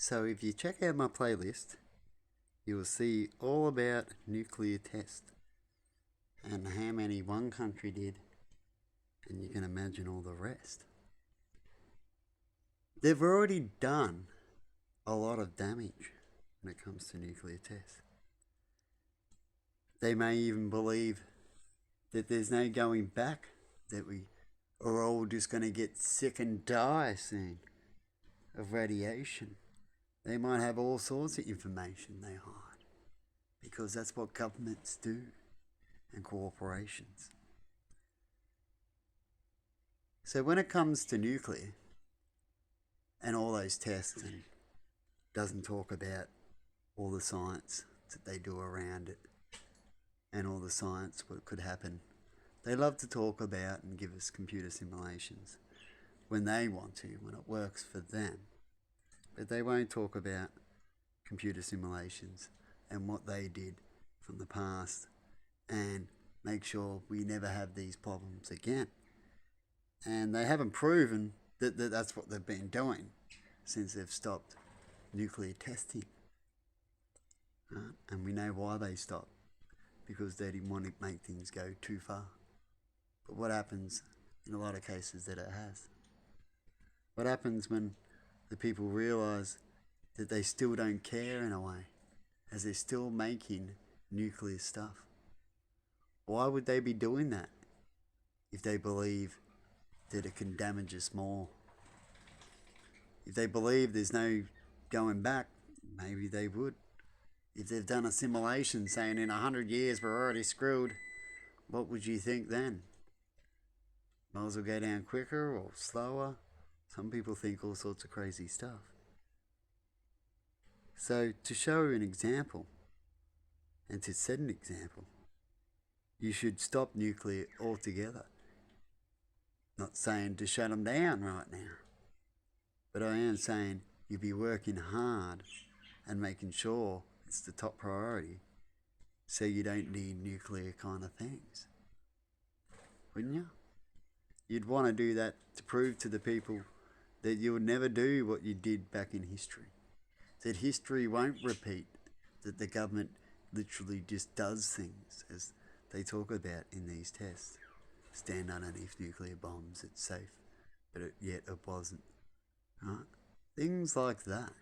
So if you check out my playlist, you will see all about nuclear test and how many one country did, and you can imagine all the rest. They've already done a lot of damage when it comes to nuclear tests. They may even believe that there's no going back, that we are all just going to get sick and die soon of radiation. They might have all sorts of information they hide, because that's what governments do and corporations. So when it comes to nuclear and all those tests, and doesn't talk about all the science that they do around it and all the science what could happen. They love to talk about and give us computer simulations when they want to, when it works for them. But they won't talk about computer simulations and what they did from the past and make sure we never have these problems again. And they haven't proven that that's what they've been doing since they've stopped nuclear testing. And we know why they stopped, because they didn't want to make things go too far. But what happens in a lot of cases that it has? What happens when the people realise that they still don't care in a way, as they're still making nuclear stuff? Why would they be doing that if they believe that it can damage us more? If they believe there's no going back, maybe they would. If they've done a simulation saying in 100 years we're already screwed, what would you think then? Might as well go down quicker or slower. Some people think all sorts of crazy stuff. So to show an example and to set an example, you should stop nuclear altogether. Not saying to shut them down right now, but I am saying you'd be working hard and making sure it's the top priority, so you don't need nuclear kind of things. Wouldn't you? You'd want to do that to prove to the people that you would never do what you did back in history. That history won't repeat, that the government literally just does things as they talk about in these tests. Stand underneath nuclear bombs, it's safe, but yet it wasn't. Right? Things like that.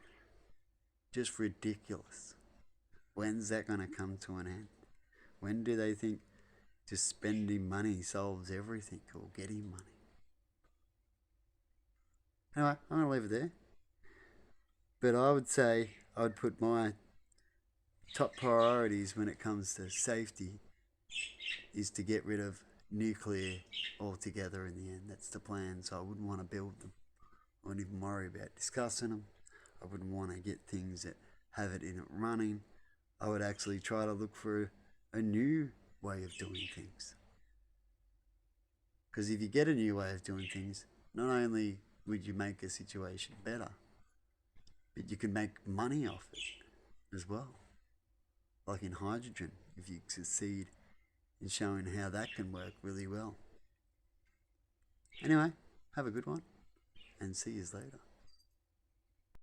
Just ridiculous. When's that going to come to an end? When do they think just spending money solves everything, or getting money? Anyway, I'm going to leave it there. But I would say I'd put my top priorities when it comes to safety is to get rid of nuclear altogether in the end. That's the plan, so I wouldn't want to build them. I wouldn't even worry about discussing them. I wouldn't want to get things that have it in it running. I would actually try to look for a new way of doing things. Because if you get a new way of doing things, not only would you make a situation better, but you can make money off it as well. Like in hydrogen, if you succeed in showing how that can work really well. Anyway, have a good one and see you later.